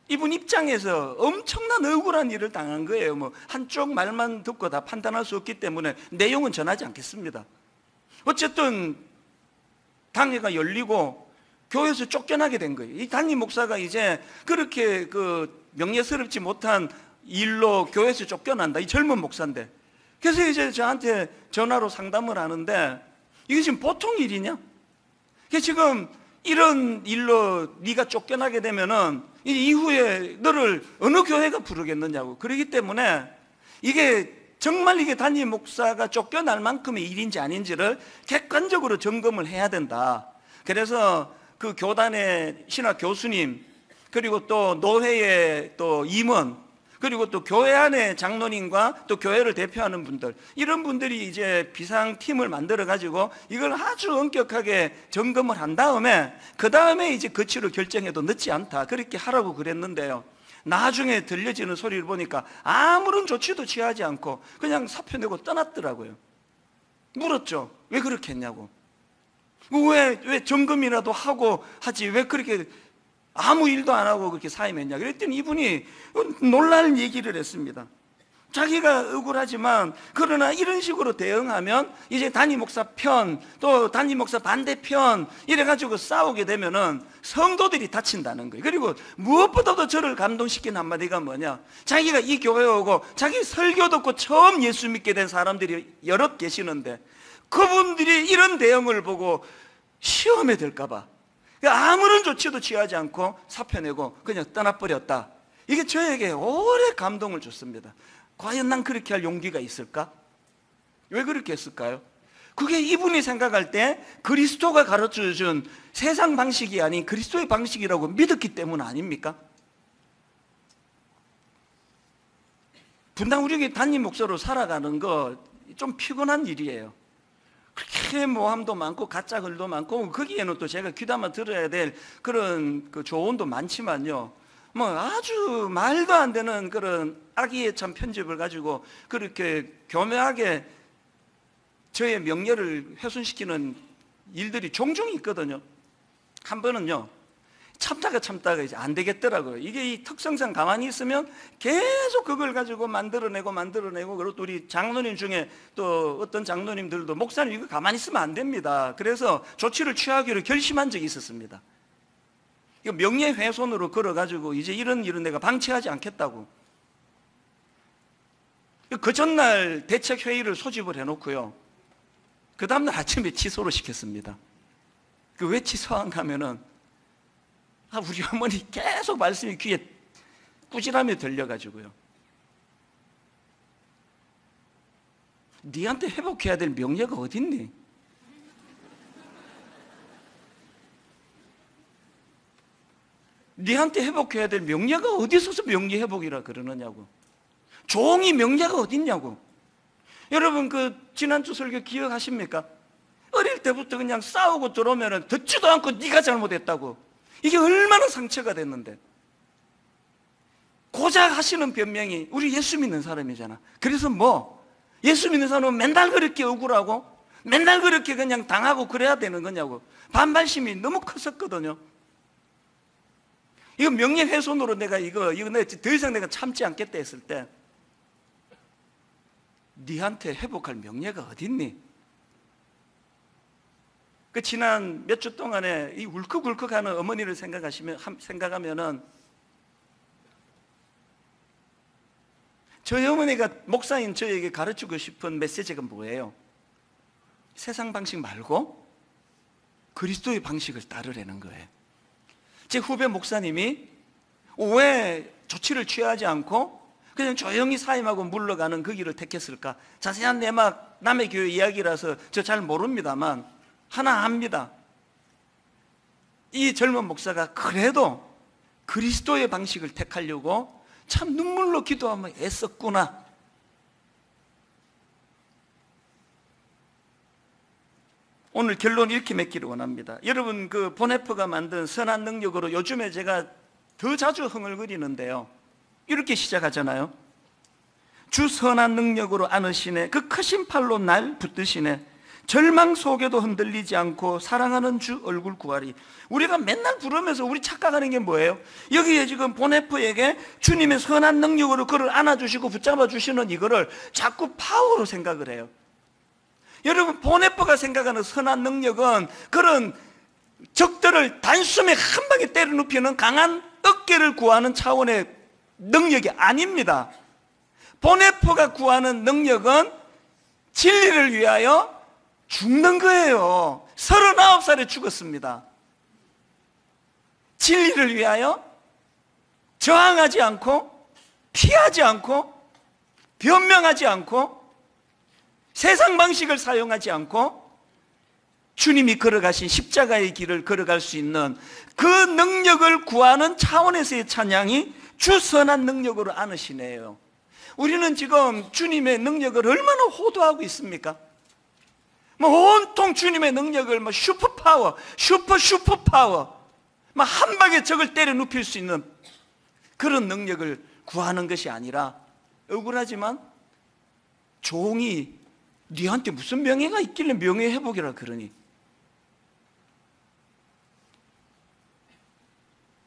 이분 입장에서 엄청난 억울한 일을 당한 거예요. 뭐 한쪽 말만 듣고 다 판단할 수 없기 때문에 내용은 전하지 않겠습니다. 어쨌든 당회가 열리고 교회에서 쫓겨나게 된 거예요. 이 담임 목사가 이제 그렇게 그 명예스럽지 못한 일로 교회에서 쫓겨난다. 이 젊은 목사인데 그래서 이제 저한테 전화로 상담을 하는데 이게 지금 보통 일이냐? 이게 지금 이런 일로 네가 쫓겨나게 되면은 이후에 너를 어느 교회가 부르겠느냐고. 그렇기 때문에 이게 정말 이게 담임 목사가 쫓겨날 만큼의 일인지 아닌지를 객관적으로 점검을 해야 된다. 그래서 그 교단의 신학 교수님, 그리고 또 노회의 또 임원, 그리고 또 교회 안에 장로님과 또 교회를 대표하는 분들, 이런 분들이 이제 비상팀을 만들어 가지고 이걸 아주 엄격하게 점검을 한 다음에 그 다음에 이제 거치로 결정해도 늦지 않다, 그렇게 하라고 그랬는데요, 나중에 들려지는 소리를 보니까 아무런 조치도 취하지 않고 그냥 사표 내고 떠났더라고요. 물었죠. 왜 그렇게 했냐고. 왜 점검이라도 하고 하지 왜 그렇게 아무 일도 안 하고 그렇게 사임했냐. 그랬더니 이분이 놀랄 얘기를 했습니다. 자기가 억울하지만 그러나 이런 식으로 대응하면 이제 담임 목사 편, 또 담임 목사 반대편 이래가지고 싸우게 되면은 성도들이 다친다는 거예요. 그리고 무엇보다도 저를 감동시킨 한마디가 뭐냐, 자기가 이 교회에 오고 자기 설교 듣고 처음 예수 믿게 된 사람들이 여럿 계시는데 그분들이 이런 대응을 보고 시험에 들까봐 아무런 조치도 취하지 않고 사표 내고 그냥 떠나버렸다. 이게 저에게 오래 감동을 줬습니다. 과연 난 그렇게 할 용기가 있을까? 왜 그렇게 했을까요? 그게 이분이 생각할 때 그리스도가 가르쳐준 세상 방식이 아닌 그리스도의 방식이라고 믿었기 때문 아닙니까? 분당 우리 담임 목사로 살아가는 거 좀 피곤한 일이에요. 그렇게 모함도 많고 가짜 글도 많고 거기에는 또 제가 귀담아 들어야 될 그런 그 조언도 많지만요, 뭐 아주 말도 안 되는 그런 악의의 참 편집을 가지고 그렇게 교묘하게 저의 명예를 훼손시키는 일들이 종종 있거든요. 한 번은요, 참다가 이제 안 되겠더라고요. 이게 이 특성상 가만히 있으면 계속 그걸 가지고 만들어내고 그리고 또 우리 장로님 중에 또 어떤 장로님들도 목사님 이거 가만히 있으면 안 됩니다. 그래서 조치를 취하기로 결심한 적이 있었습니다. 이거 명예훼손으로 걸어가지고 이제 이런 일은 내가 방치하지 않겠다고. 그 전날 대책회의를 소집을 해놓고요, 그 다음날 아침에 취소를 시켰습니다. 그 왜 취소한가 하면은 우리 어머니 계속 말씀이 귀에 꾸지람이 들려가지고요, 니한테 회복해야 될 명예가 어딨니? 니한테 회복해야 될 명예가 어디 있어서 명예 회복이라 그러느냐고. 종이 명예가 어딨냐고. 여러분 그 지난주 설교 기억하십니까? 어릴 때부터 그냥 싸우고 들어오면 듣지도 않고 네가 잘못했다고. 이게 얼마나 상처가 됐는데. 고작 하시는 변명이 우리 예수 믿는 사람이잖아. 그래서 뭐 예수 믿는 사람은 맨날 그렇게 억울하고 맨날 그렇게 그냥 당하고 그래야 되는 거냐고. 반발심이 너무 컸었거든요. 이거 명예훼손으로 내가 이거 내가 더 이상 내가 참지 않겠다 했을 때, 니한테 회복할 명예가 어딨니? 그 지난 몇 주 동안에 이 울컥울컥하는 어머니를 생각하면은 저희 어머니가 목사인 저에게 가르치고 싶은 메시지가 뭐예요? 세상 방식 말고 그리스도의 방식을 따르라는 거예요. 제 후배 목사님이 왜 조치를 취하지 않고 그냥 조용히 사임하고 물러가는 그 길을 택했을까? 자세한 내막 남의 교회 이야기라서 저 잘 모릅니다만 하나 압니다. 이 젊은 목사가 그래도 그리스도의 방식을 택하려고 참 눈물로 기도하며 애썼구나. 오늘 결론 이렇게 맺기를 원합니다. 여러분 그 보네프가 만든 선한 능력으로 요즘에 제가 더 자주 흥얼거리는데요, 이렇게 시작하잖아요. 주 선한 능력으로 안으시네, 그 크신 팔로 날 붙드시네, 절망 속에도 흔들리지 않고 사랑하는 주 얼굴 구하리. 우리가 맨날 부르면서 우리 착각하는 게 뭐예요? 여기에 지금 보네프에게 주님의 선한 능력으로 그를 안아주시고 붙잡아 주시는 이거를 자꾸 파워로 생각을 해요. 여러분 보네프가 생각하는 선한 능력은 그런 적들을 단숨에 한 방에 때려 눕히는 강한 어깨를 구하는 차원의 능력이 아닙니다. 보네프가 구하는 능력은 진리를 위하여 죽는 거예요. 39살에 죽었습니다. 진리를 위하여 저항하지 않고, 피하지 않고, 변명하지 않고, 세상 방식을 사용하지 않고 주님이 걸어가신 십자가의 길을 걸어갈 수 있는 그 능력을 구하는 차원에서의 찬양이 주선한 능력으로 안으시네요. 우리는 지금 주님의 능력을 얼마나 호도하고 있습니까? 온통 주님의 능력을 슈퍼파워, 슈퍼파워, 한 방에 적을 때려 눕힐 수 있는 그런 능력을 구하는 것이 아니라, 억울하지만 종이 네한테 무슨 명예가 있길래 명예회복이라 그러니.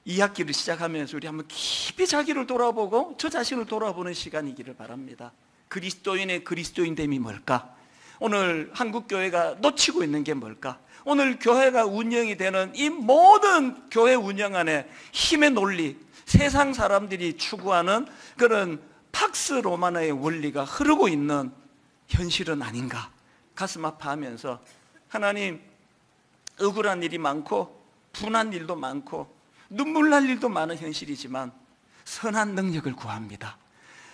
2학기를 시작하면서 우리 한번 깊이 자기를 돌아보고 저 자신을 돌아보는 시간이기를 바랍니다. 그리스도인의 그리스도인됨이 뭘까? 오늘 한국교회가 놓치고 있는 게 뭘까? 오늘 교회가 운영이 되는 이 모든 교회 운영 안에 힘의 논리, 세상 사람들이 추구하는 그런 팍스 로마나의 원리가 흐르고 있는 현실은 아닌가? 가슴 아파하면서, 하나님, 억울한 일이 많고 분한 일도 많고 눈물 날 일도 많은 현실이지만 선한 능력을 구합니다.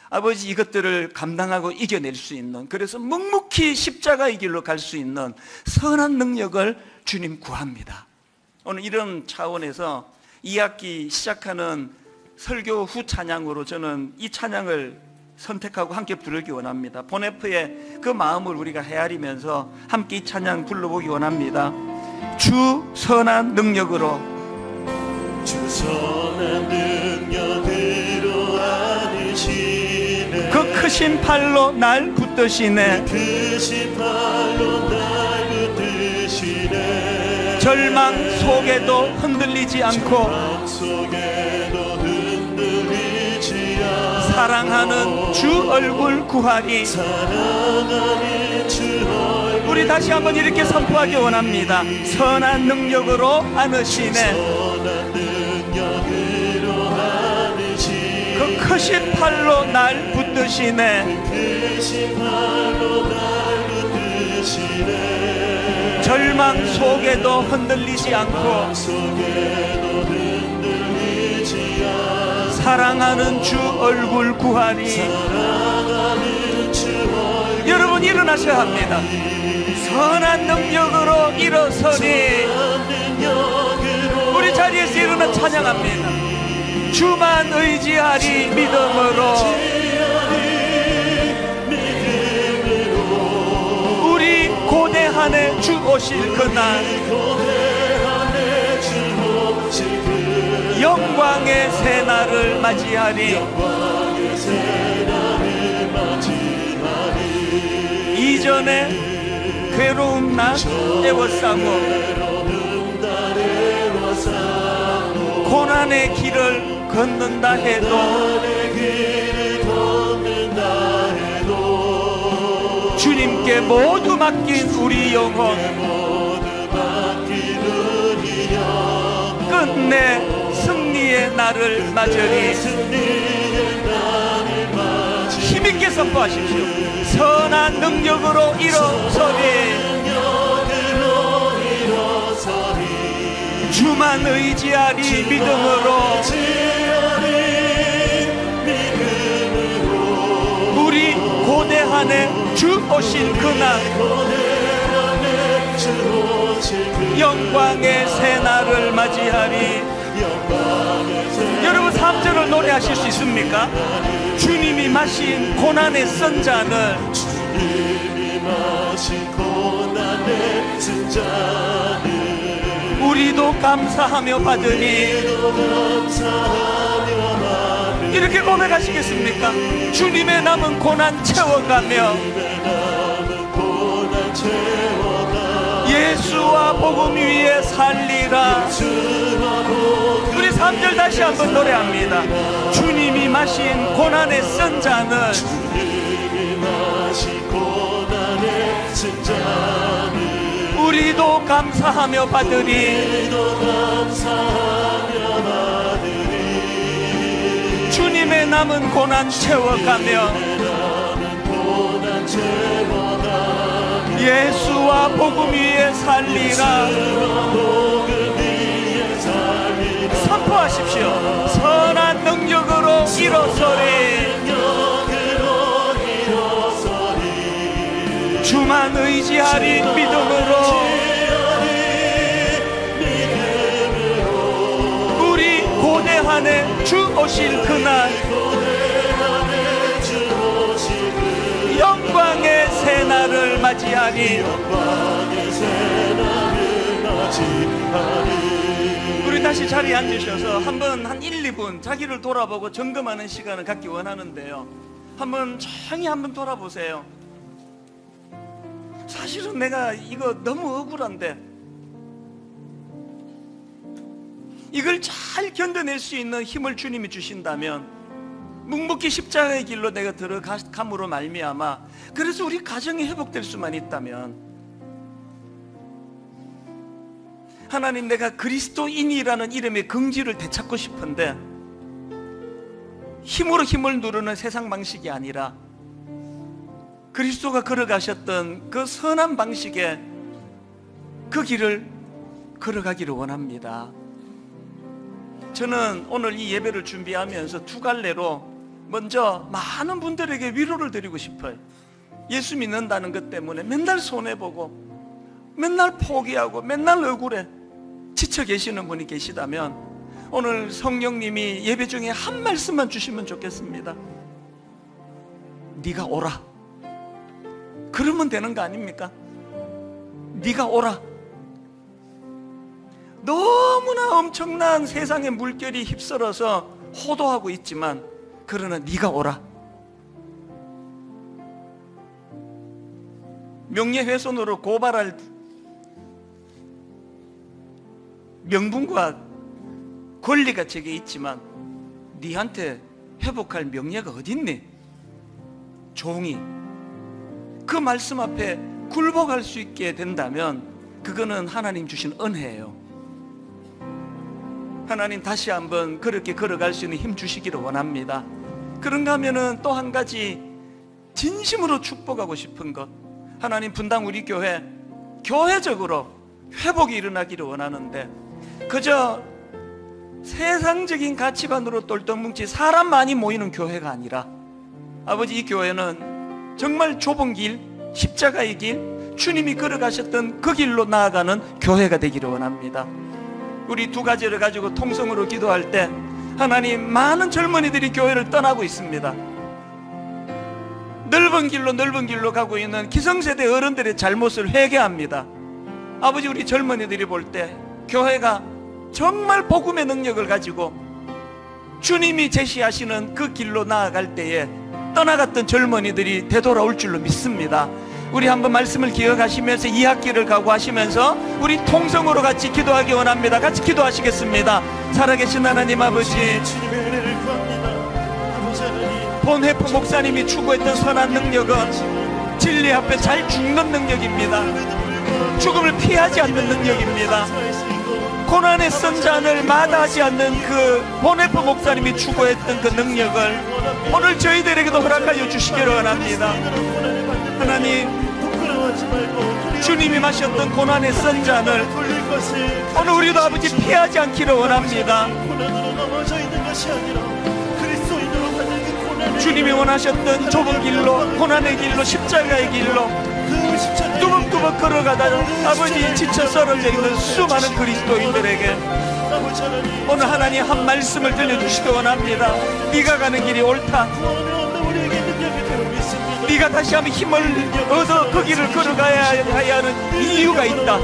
아버지, 이것들을 감당하고 이겨낼 수 있는, 그래서 묵묵히 십자가의 길로 갈 수 있는 선한 능력을 주님 구합니다. 오늘 이런 차원에서 2학기 시작하는 설교 후 찬양으로 저는 이 찬양을 선택하고 함께 부르기 원합니다. 보네프의 그 마음을 우리가 헤아리면서 함께 이 찬양 불러보기 원합니다. 주 선한 능력으로, 주 선한 능력으로 안으시네. 그 크신 팔로 날 붙드시네. 크신 팔로 날 붙드시네. 절망 속에도 흔들리지 않고 사랑하는 주 얼굴 구하리. 우리 다시 한번 이렇게 선포하기 원합니다. 선한 능력으로 안으시네. 그 크신 팔로 날 붙드시네. 절망 속에도 흔들리지 않고 사랑하는 주 얼굴 구하리. 여러분 일어나셔야 합니다. 선한 능력으로 일어서리. 우리 자리에서 일어나 찬양합니다. 주만 의지하리 믿음으로. 우리 고대한에 주 오실 그날 영광의 새날을 맞이하리. 이전에 괴로운 날 애워싸고 고난의 길을 걷는다 해도 주님께 모두 맡긴 우리 영혼 끝내 승리의 날을 맞으리. 힘있게 선포하십시오. 선한 능력으로 일어서리. 주만 의지하리 믿음으로. 우리 고대한에 주 오실 그날 영광의 새날을 맞이하리. 여러분 3절을 노래하실 수 있습니까? 주님이 마신 고난의 쓴 잔을 우리도 감사하며 받으니. 이렇게 고백하시겠습니까? 주님의 남은 고난 채워가며 예수와 복음 위에 살리라. 우리 3절 다시 한번 노래합니다. 주님이 마신 고난의 쓴 잔은 우리도 감사하며 받으리. 주님의 남은 고난 채워가며 예수와 복음 위에 살리라. 선포하십시오. 선한 능력으로 일어서리. 주만 의지하리. 믿음으로 우리 고대한에 주 오실 그날 영광의 새날을 맞이하니. 우리 다시 자리에 앉으셔서 한번 한 1, 2분 자기를 돌아보고 점검하는 시간을 갖기 원하는데요, 한번 조용히 한번 돌아보세요. 사실은 내가 이거 너무 억울한데 이걸 잘 견뎌낼 수 있는 힘을 주님이 주신다면, 묵묵히 십자가의 길로 내가 들어감으로 말미암아 그래서 우리 가정이 회복될 수만 있다면, 하나님, 내가 그리스도인이라는 이름의 긍지를 되찾고 싶은데 힘으로 힘을 누르는 세상 방식이 아니라 그리스도가 걸어가셨던 그 선한 방식의 그 길을 걸어가기를 원합니다. 저는 오늘 이 예배를 준비하면서 두 갈래로 먼저 많은 분들에게 위로를 드리고 싶어요. 예수 믿는다는 것 때문에 맨날 손해보고 맨날 포기하고 맨날 억울해 지쳐 계시는 분이 계시다면 오늘 성령님이 예배 중에 한 말씀만 주시면 좋겠습니다. 네가 오라. 그러면 되는 거 아닙니까? 네가 오라. 너무나 엄청난 세상의 물결이 휩쓸어서 호도하고 있지만, 그러나 네가 오라. 명예훼손으로 고발할 명분과 권리가 제게 있지만 네한테 회복할 명예가 어딨니? 종이 그 말씀 앞에 굴복할 수 있게 된다면 그거는 하나님 주신 은혜예요. 하나님 다시 한번 그렇게 걸어갈 수 있는 힘 주시기를 원합니다. 그런가 하면은 또 한 가지 진심으로 축복하고 싶은 것, 하나님 분당 우리 교회적으로 회복이 일어나기를 원하는데, 그저 세상적인 가치관으로 똘똘 뭉치 사람 많이 모이는 교회가 아니라, 아버지, 이 교회는 정말 좁은 길, 십자가의 길, 주님이 걸어가셨던 그 길로 나아가는 교회가 되기를 원합니다. 우리 두 가지를 가지고 통성으로 기도할 때 하나님, 많은 젊은이들이 교회를 떠나고 있습니다. 넓은 길로 가고 있는 기성세대 어른들의 잘못을 회개합니다. 아버지, 우리 젊은이들이 볼 때 교회가 정말 복음의 능력을 가지고 주님이 제시하시는 그 길로 나아갈 때에 떠나갔던 젊은이들이 되돌아올 줄로 믿습니다. 우리 한번 말씀을 기억하시면서 이 학기를 각오하시면서 우리 통성으로 같이 기도하기 원합니다. 같이 기도하시겠습니다. 살아계신 하나님 아버지, 본회프 목사님이 추구했던 선한 능력은 진리 앞에 잘 죽는 능력입니다. 죽음을 피하지 않는 능력입니다. 고난의 선잔을 마다하지 않는 그 본회프 목사님이 추구했던 그 능력을 오늘 저희들에게도 허락하여 주시기를 원합니다. 하나님, 주님이 마셨던 고난의 선잔을 오늘 우리도 아버지 피하지 않기를 원합니다. 주님이 원하셨던 좁은 길로, 고난의 길로, 십자가의 길로 뚜벅뚜벅 걸어가다 아버지 지쳐 쓰러져 있는 수많은 그리스도인들에게 오늘 하나님 한 말씀을 들려주시기 원합니다. 네가 가는 길이 옳다. 네가 다시 한번 힘을 얻어 그 길을 걸어가야 하는 이유가 있다.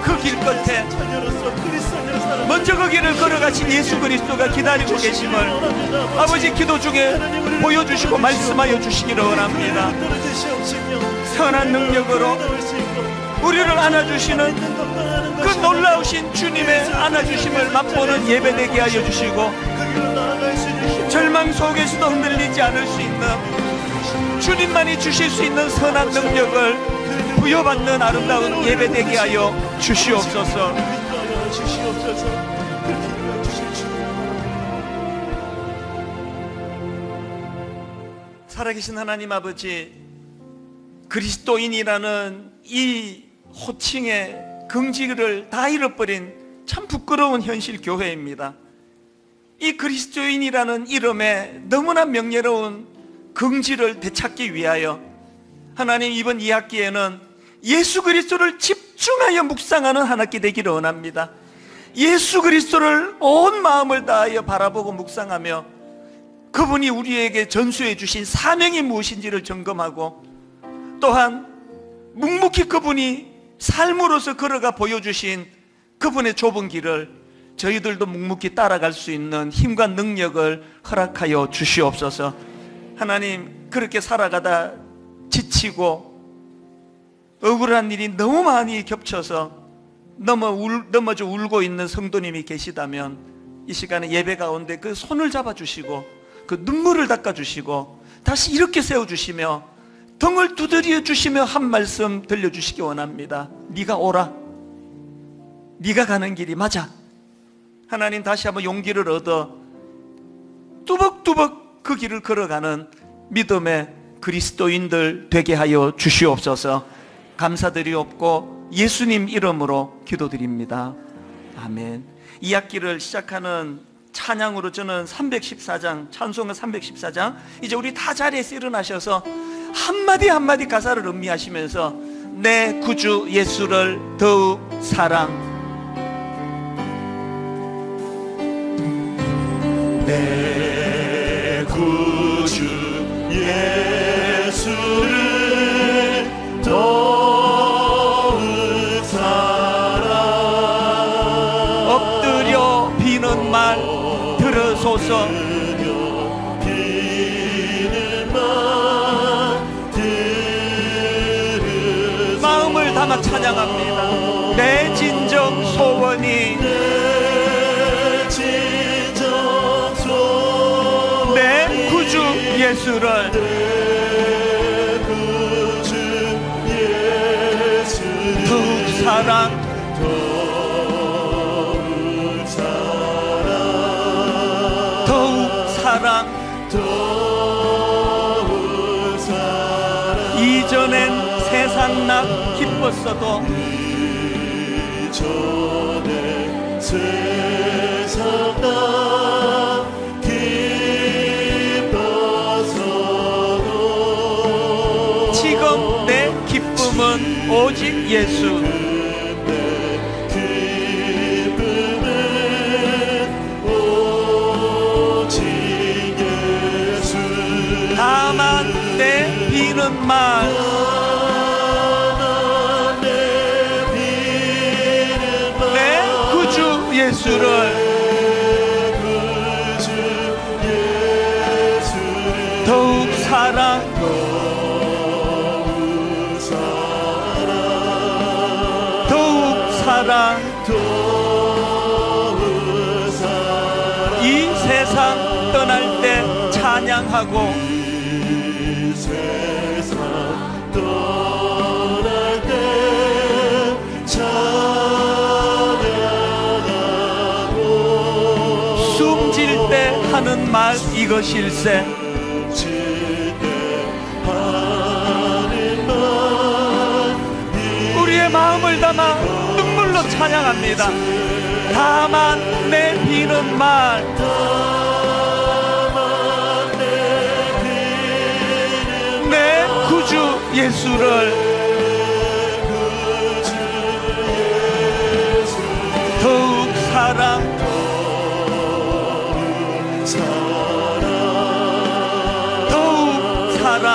그 길 끝에 먼저 그 길을 걸어가신 예수 그리스도가 기다리고 계심을 아버지 기도 중에 보여주시고 말씀하여 주시기를 원합니다. 선한 능력으로 우리를 안아주시는 그 놀라우신 주님의 안아주심을 맛보는 예배되게 하여 주시고, 절망 속에서도 흔들리지 않을 수 있는 주님만이 주실 수 있는 선한 능력을 부여받는 아름다운 예배되게 하여 주시옵소서. 살아계신 하나님 아버지, 그리스도인이라는 이 호칭의 긍지를 다 잃어버린 참 부끄러운 현실 교회입니다. 이 그리스도인이라는 이름에 너무나 명예로운 긍지를 되찾기 위하여 하나님 이번 2학기에는 예수 그리스도를 집중하여 묵상하는 한 학기 되기를 원합니다. 예수 그리스도를 온 마음을 다하여 바라보고 묵상하며 그분이 우리에게 전수해 주신 사명이 무엇인지를 점검하고 또한 묵묵히 그분이 삶으로서 걸어가 보여주신 그분의 좁은 길을 저희들도 묵묵히 따라갈 수 있는 힘과 능력을 허락하여 주시옵소서. 하나님, 그렇게 살아가다 지치고 억울한 일이 너무 많이 겹쳐서 넘어져 울고 있는 성도님이 계시다면 이 시간에 예배 가운데 그 손을 잡아주시고 그 눈물을 닦아주시고 다시 이렇게 세워주시며 등을 두드려 주시며 한 말씀 들려주시기 원합니다. 네가 오라, 네가 가는 길이 맞아. 하나님, 다시 한번 용기를 얻어 뚜벅뚜벅 그 길을 걸어가는 믿음의 그리스도인들 되게 하여 주시옵소서. 감사드리옵고 예수님 이름으로 기도드립니다. 아멘. 이 학기를 시작하는 찬양으로 저는 314장, 찬송가 314장, 이제 우리 다 자리에서 일어나셔서 한마디 한마디 가사를 음미하시면서 내 구주 예수를 더욱 사랑, 내 구주 예수를 더욱 사랑, 엎드려 비는 말 들으소서. 마음을 담아 찬양합니다. 내 진정 소원이, 내 구주 예수를 더욱 사랑, 더욱 사랑. 이전엔 세상 나 기뻤어도 이전에 세상 나 기뻤어도 지금 내 기쁨은 오직 예수. 다만 내 비는 말, 내 구주 예수를 더욱 사랑, 더욱 사랑. 이 세상 떠날 때 찬양하고 세상 떠날 때 찬양하고 숨질 때 하는 말 이것일세. 우리의 마음을 담아 눈물로 찬양합니다. 다만 내 비는 말, 내 구주 예수를 더욱 사랑, 더욱 사랑.